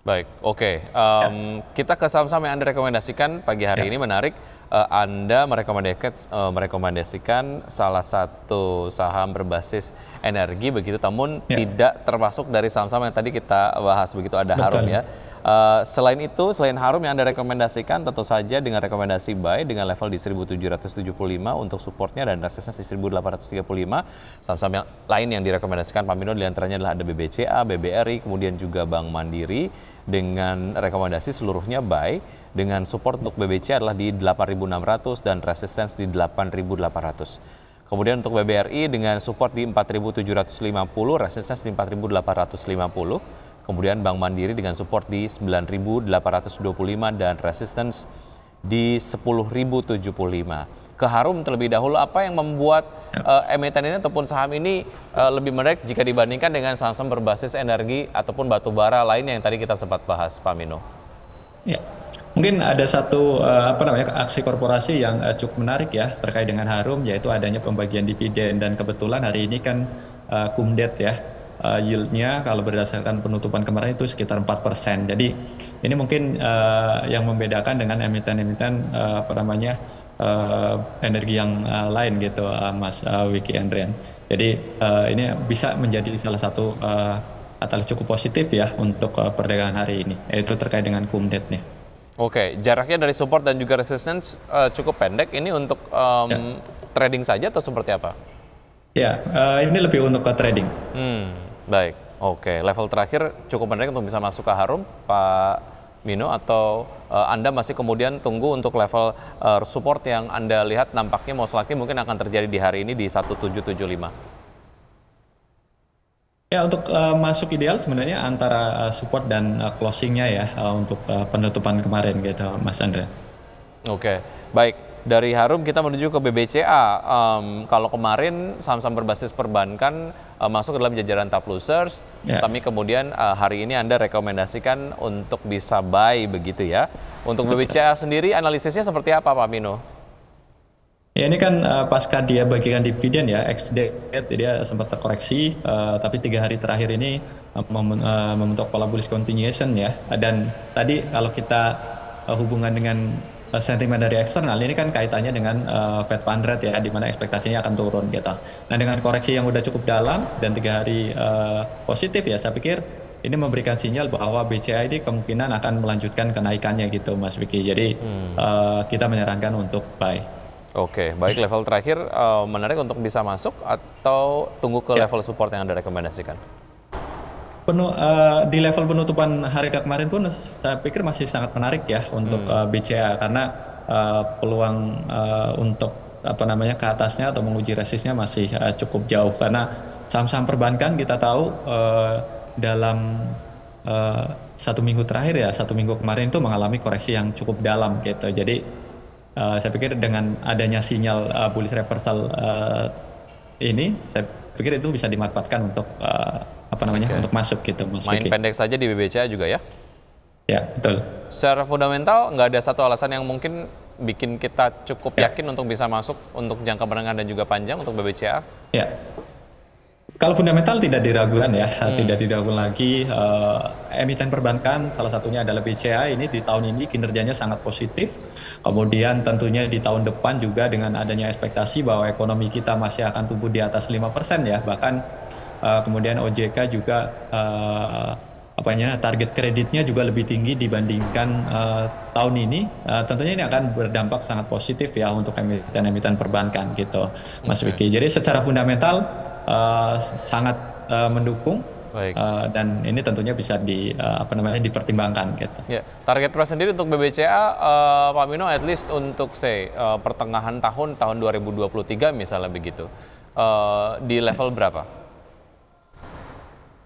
Baik, oke. Ya, Kita ke saham-saham yang Anda rekomendasikan pagi hari ya, ini menarik. Anda merekomendasikan salah satu saham berbasis energi begitu, namun ya, tidak termasuk dari saham-saham yang tadi kita bahas begitu, ada Harum betul. ya. Selain itu, selain Harum yang Anda rekomendasikan tentu saja dengan rekomendasi buy dengan level di 1775 untuk supportnya dan resistance di 1835. Saham-saham yang lain yang direkomendasikan Pak Mino diantaranya adalah ada BBCA, BBRI, kemudian juga Bank Mandiri dengan rekomendasi seluruhnya buy dengan support untuk BBC adalah di 8.600 dan resistance di 8.800. Kemudian untuk BBRI dengan support di 4.750, resistance di 4.850. Kemudian Bank Mandiri dengan support di 9.825 dan resistance di 10.075. Ke Harum terlebih dahulu, apa yang membuat emiten ini ataupun saham ini lebih menarik jika dibandingkan dengan saham-saham berbasis energi ataupun batu bara lain yang tadi kita sempat bahas, Pak Mino? Ya, mungkin ada satu aksi korporasi yang cukup menarik ya terkait dengan Harum, yaitu adanya pembagian dividen, dan kebetulan hari ini kan Kumdet ya, yieldnya kalau berdasarkan penutupan kemarin itu sekitar 4%. Jadi ini mungkin yang membedakan dengan emiten-emiten energi yang lain gitu, Mas Wiki Andrian. Jadi ini bisa menjadi salah satu atau cukup positif ya untuk perdagangan hari ini, yaitu terkait dengan Kumdet nih. Oke, jaraknya dari support dan juga resistance cukup pendek. Ini untuk Ya, trading saja atau seperti apa? ya, ini lebih untuk ke trading. Baik. Oke, level terakhir cukup menarik untuk bisa masuk ke Harum, Pak Mino, atau Anda masih kemudian tunggu untuk level support yang Anda lihat nampaknya most likely mungkin akan terjadi di hari ini di 1775. Ya, untuk masuk ideal sebenarnya antara support dan closingnya ya, untuk penutupan kemarin gitu, Mas Andra. Oke, baik. Dari Harum kita menuju ke BBCA. Kalau kemarin saham-saham berbasis perbankan masuk ke dalam jajaran top losers, Ya. tapi kemudian hari ini Anda rekomendasikan untuk bisa buy begitu ya. Untuk Betul. BBCA sendiri analisisnya seperti apa, Pak Mino? Ya, ini kan pasca dia bagikan dividen ya, ex date dia sempat terkoreksi, tapi 3 hari terakhir ini membentuk pola bullish continuation ya. Dan tadi kalau kita hubungan dengan sentimen dari eksternal, ini kan kaitannya dengan Fed Fund Rate ya, di mana ekspektasinya akan turun gitu. Nah, dengan koreksi yang udah cukup dalam dan 3 hari positif ya, saya pikir ini memberikan sinyal bahwa BCA ini kemungkinan akan melanjutkan kenaikannya gitu, Mas Vicky. Jadi kita menyarankan untuk buy. Oke, baik, level terakhir menarik untuk bisa masuk atau tunggu ke Ya, level support yang Anda rekomendasikan? di level penutupan hari kemarin pun saya pikir masih sangat menarik ya untuk BCA, karena peluang untuk ke atasnya atau menguji resistnya masih cukup jauh, karena saham-saham perbankan kita tahu dalam eh, 1 minggu terakhir ya, 1 minggu kemarin itu mengalami koreksi yang cukup dalam gitu. Jadi saya pikir dengan adanya sinyal bullish reversal ini, saya pikir itu bisa dimanfaatkan untuk Oke, untuk masuk gitu, Mas main Vicky. pendek saja di BBCA juga ya? Ya, betul. Secara fundamental, nggak ada satu alasan yang mungkin bikin kita cukup Ya, yakin untuk bisa masuk untuk jangka menengah dan juga panjang untuk BBCA? ya. Kalau fundamental tidak diragukan ya, tidak diragukan lagi. Emiten perbankan salah satunya adalah BCA, ini di tahun ini kinerjanya sangat positif. Kemudian tentunya di tahun depan juga dengan adanya ekspektasi bahwa ekonomi kita masih akan tumbuh di atas 5% ya. Bahkan kemudian OJK juga target kreditnya juga lebih tinggi dibandingkan tahun ini. Tentunya ini akan berdampak sangat positif ya untuk emiten-emiten perbankan gitu, Mas Oke, Vicky. Jadi secara fundamental sangat mendukung, baik. dan ini tentunya bisa dipertimbangkan gitu. Ya, target price sendiri untuk BBCA, Pak Mino, at least untuk pertengahan tahun 2023 misalnya begitu, di level berapa?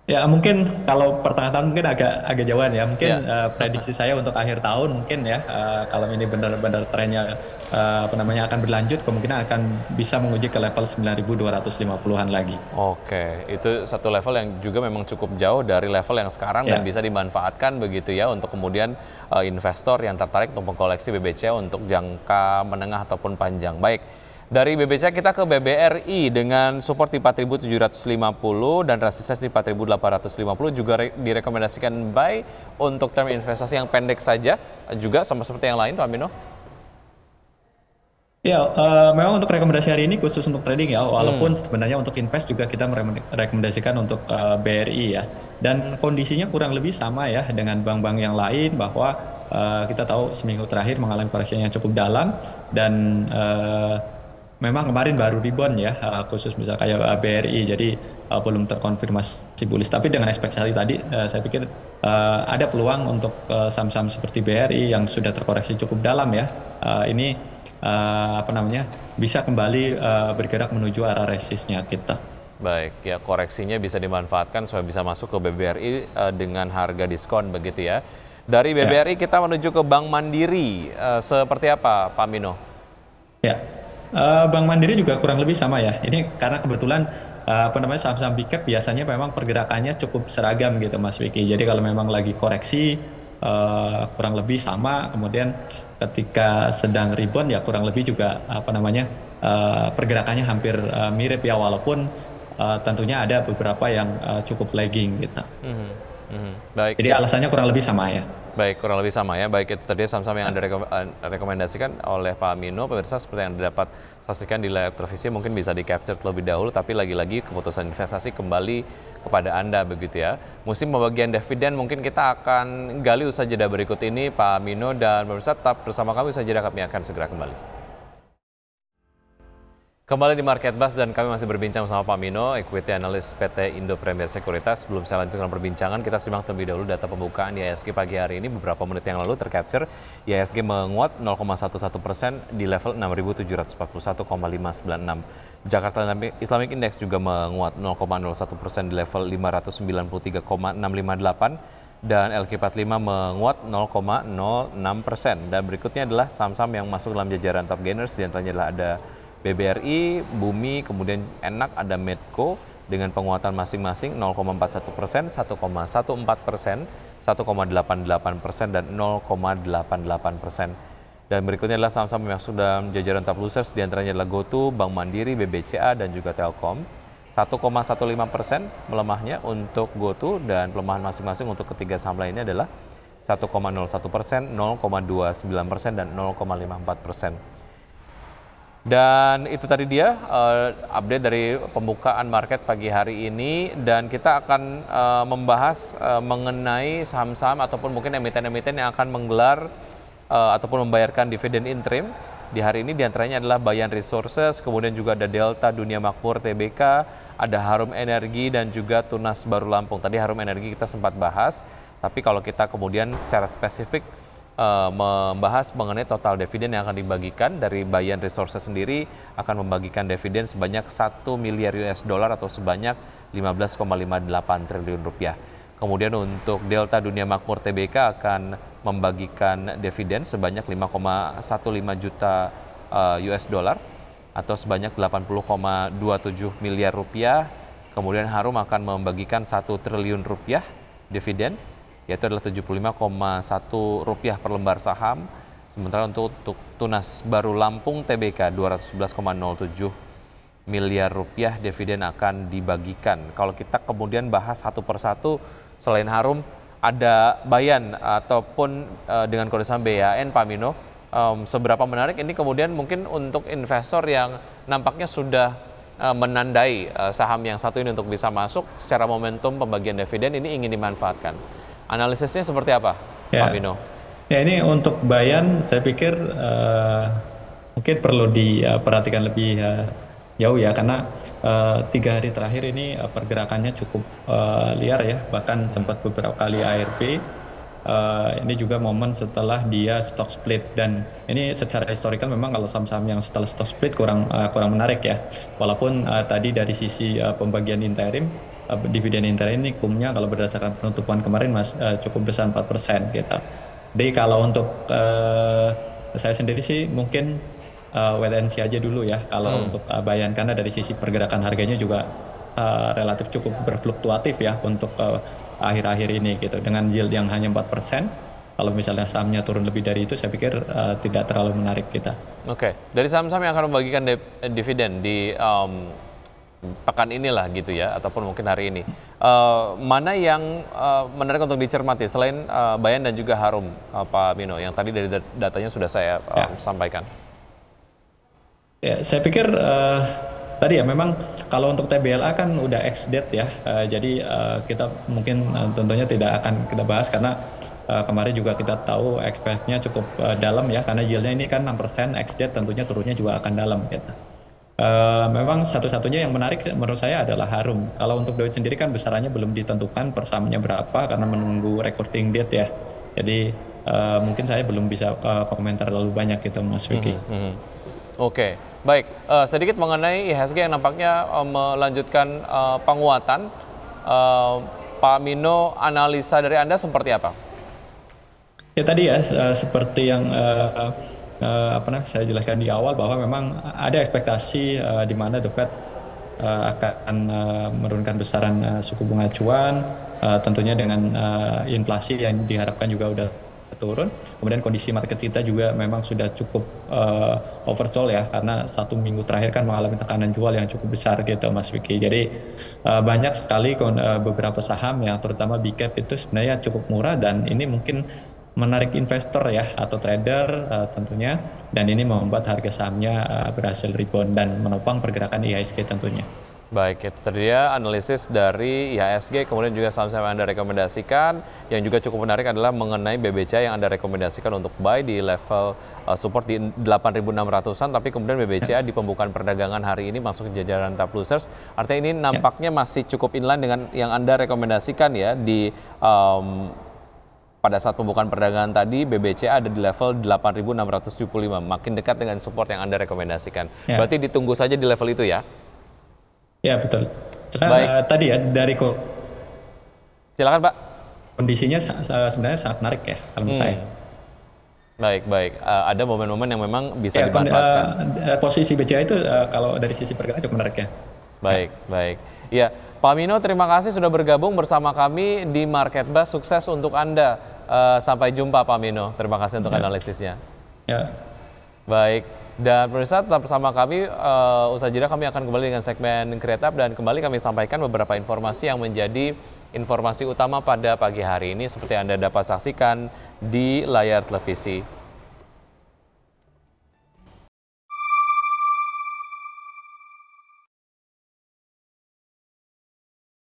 Ya, mungkin kalau pertengahan tahun mungkin agak jauhan ya. Mungkin Ya, prediksi saya untuk akhir tahun mungkin ya, kalau ini benar-benar trennya akan berlanjut, kemungkinan akan bisa menguji ke level 9.250-an lagi. oke. Itu satu level yang juga memang cukup jauh dari level yang sekarang dan Ya. bisa dimanfaatkan begitu ya untuk kemudian investor yang tertarik untuk mengkoleksi BBCA untuk jangka menengah ataupun panjang. Baik. Dari BBCA kita ke BBRI dengan support di 4.750 dan resistensi di 4.850 juga direkomendasikan buy untuk term investasi yang pendek saja juga sama seperti yang lain Pak Mino. Ya, memang untuk rekomendasi hari ini khusus untuk trading ya, walaupun sebenarnya untuk invest juga kita merekomendasikan untuk BRI ya. Dan kondisinya kurang lebih sama ya dengan bank-bank yang lain bahwa kita tahu seminggu terakhir mengalami koreksi yang cukup dalam dan memang kemarin baru rebound ya, khusus misalnya kayak BRI, jadi belum terkonfirmasi bullish. Tapi dengan ekspektasi tadi, saya pikir ada peluang untuk saham-saham seperti BRI yang sudah terkoreksi cukup dalam ya. Ini bisa kembali bergerak menuju arah resistnya kita. Baik, ya koreksinya bisa dimanfaatkan supaya bisa masuk ke BBRI dengan harga diskon begitu ya. Dari BBRI kita menuju ke Bank Mandiri, seperti apa Pak Mino? Ya, Bank Mandiri juga kurang lebih sama ya. Ini karena kebetulan saham-saham big cap biasanya memang pergerakannya cukup seragam gitu Mas Vicky. Jadi kalau memang lagi koreksi kurang lebih sama, kemudian ketika sedang rebound ya kurang lebih juga pergerakannya hampir mirip ya, walaupun tentunya ada beberapa yang cukup lagging gitu. Baik. Jadi alasannya kurang lebih sama ya. Baik, kurang lebih sama ya. Baik, itu tadi saham-saham yang Anda rekomendasikan oleh Pak Mino. Pemirsa, seperti yang Anda dapat saksikan di layar televisi, mungkin bisa di-capture terlebih dahulu, tapi lagi-lagi keputusan investasi kembali kepada Anda begitu ya. Musim pembagian dividen mungkin kita akan gali usai jeda berikut ini Pak Mino, dan pemirsa tetap bersama kami, usai jeda kami akan segera kembali. Kembali di Market Buzz dan kami masih berbincang bersama Pak Mino, Equity Analyst PT Indo Premier Sekuritas. Sebelum saya lanjutkan perbincangan, kita simak terlebih dahulu data pembukaan IHSG pagi hari ini. Beberapa menit yang lalu tercapture, IHSG menguat 0,11% di level 6.741,596. Jakarta Islamic Index juga menguat 0,01% di level 593,658. Dan LQ45 menguat 0,06%. Dan berikutnya adalah saham-saham yang masuk dalam jajaran top gainers, di antaranya adalah ada BBRI, Bumi, kemudian Enak, ada Medco dengan penguatan masing-masing 0,41%, 1,14%, 1,88%, dan 0,88%. Dan berikutnya adalah saham-saham yang sudah jajaran top losers, di antaranya adalah GoTo, Bank Mandiri, BBCA, dan juga Telkom. 1,15% melemahnya untuk GoTo, dan pelemahan masing-masing untuk ketiga saham lainnya adalah 1,01%, 0,29%, dan 0,54%. Dan itu tadi dia update dari pembukaan market pagi hari ini, dan kita akan membahas mengenai saham-saham ataupun mungkin emiten-emiten yang akan menggelar ataupun membayarkan dividen interim di hari ini. Di antaranya adalah Bayan Resources, kemudian juga ada Delta Dunia Makmur Tbk, ada Harum Energi, dan juga Tunas Baru Lampung. Tadi Harum Energi kita sempat bahas, tapi kalau kita kemudian secara spesifik membahas mengenai total dividen yang akan dibagikan dari Bayan Resources sendiri, akan membagikan dividen sebanyak 1 miliar US dollar atau sebanyak 15,58 triliun rupiah. Kemudian untuk Delta Dunia Makmur Tbk akan membagikan dividen sebanyak 5,15 juta US dollar atau sebanyak 80,27 miliar rupiah. Kemudian Harum akan membagikan 1 triliun rupiah dividen, yaitu adalah 75,1 rupiah per lembar saham. Sementara untuk Tunas Baru Lampung Tbk 211,07 miliar rupiah dividen akan dibagikan. Kalau kita kemudian bahas satu persatu, selain Harum ada Bayan ataupun dengan kode saham BAN, Pak Mino, seberapa menarik ini kemudian mungkin untuk investor yang nampaknya sudah menandai saham yang satu ini untuk bisa masuk secara momentum pembagian dividen ini ingin dimanfaatkan. Analisisnya seperti apa, Pak Mino? Ya, ini untuk Bayan saya pikir mungkin perlu diperhatikan lebih jauh ya, karena 3 hari terakhir ini pergerakannya cukup liar ya, bahkan sempat beberapa kali ARB. Ini juga momen setelah dia stock split, dan ini secara historikal memang kalau saham-saham yang setelah stock split kurang menarik ya. Walaupun tadi dari sisi pembagian interim, dividen interim ini kumnya kalau berdasarkan penutupan kemarin cukup besar 4% gitu. Jadi kalau untuk saya sendiri sih mungkin wait and see aja dulu ya kalau untuk Bayan, karena dari sisi pergerakan harganya juga relatif cukup berfluktuatif ya untuk akhir-akhir ini gitu, dengan yield yang hanya 4%. Kalau misalnya sahamnya turun lebih dari itu, saya pikir tidak terlalu menarik kita. Oke, dari saham-saham yang akan membagikan dividen di pekan inilah gitu ya, ataupun mungkin hari ini, mana yang menarik untuk dicermati selain Bayan dan juga Harum, Pak Mino, yang tadi dari datanya sudah saya sampaikan? Ya, saya pikir tadi ya memang kalau untuk TBLA kan udah ex-date ya, jadi kita mungkin tentunya tidak akan kita bahas karena kemarin juga kita tahu expect-nya cukup dalam ya, karena yield-nya ini kan 6%, ex-date tentunya turunnya juga akan dalam gitu. Memang satu-satunya yang menarik menurut saya adalah Harum. Kalau untuk Doit sendiri kan besarannya belum ditentukan per sahamnya berapa karena menunggu recording date ya. Jadi mungkin saya belum bisa komentar terlalu banyak gitu Mas Vicky. Oke, baik. Sedikit mengenai IHSG yang nampaknya melanjutkan penguatan. Pak Mino, analisa dari Anda seperti apa? Ya tadi ya seperti yang saya jelaskan di awal bahwa memang ada ekspektasi di mana The Fed akan menurunkan besaran suku bunga acuan, tentunya dengan inflasi yang diharapkan juga udah turun. Kemudian kondisi market kita juga memang sudah cukup oversold ya, karena 1 minggu terakhir kan mengalami tekanan jual yang cukup besar gitu Mas Vicky. Jadi banyak sekali beberapa saham yang terutama big cap itu sebenarnya cukup murah, dan ini mungkin menarik investor ya atau trader tentunya, dan ini membuat harga sahamnya berhasil rebound dan menopang pergerakan IHSG tentunya. Baik, itu tadi ya analisis dari IHSG, kemudian juga saham-saham yang Anda rekomendasikan. Yang juga cukup menarik adalah mengenai BBCA yang Anda rekomendasikan untuk buy di level support di 8.600-an, tapi kemudian BBCA di pembukaan perdagangan hari ini masuk ke jajaran top losers. Artinya ini nampaknya masih cukup inline dengan yang Anda rekomendasikan ya di pada saat pembukaan perdagangan tadi, BBCA ada di level 8.675, makin dekat dengan support yang Anda rekomendasikan. Berarti ditunggu saja di level itu ya? Ya, betul. Tadi ya, dari silakan Pak. Kondisinya sebenarnya sangat menarik ya, kalau menurut saya. Baik. Ada momen-momen yang memang bisa dimanfaatkan. Posisi BCA itu kalau dari sisi pergerakan cukup menarik ya. Baik. Ya, Pak Mino, terima kasih sudah bergabung bersama kami di Market Buzz. Sukses untuk Anda. Sampai jumpa Pak Mino. Terima kasih untuk analisisnya. Ya. Baik. Dan pemirsa tetap bersama kami. Usai jeda kami akan kembali dengan segmen Create Up, dan kembali kami sampaikan beberapa informasi yang menjadi informasi utama pada pagi hari ini seperti Anda dapat saksikan di layar televisi.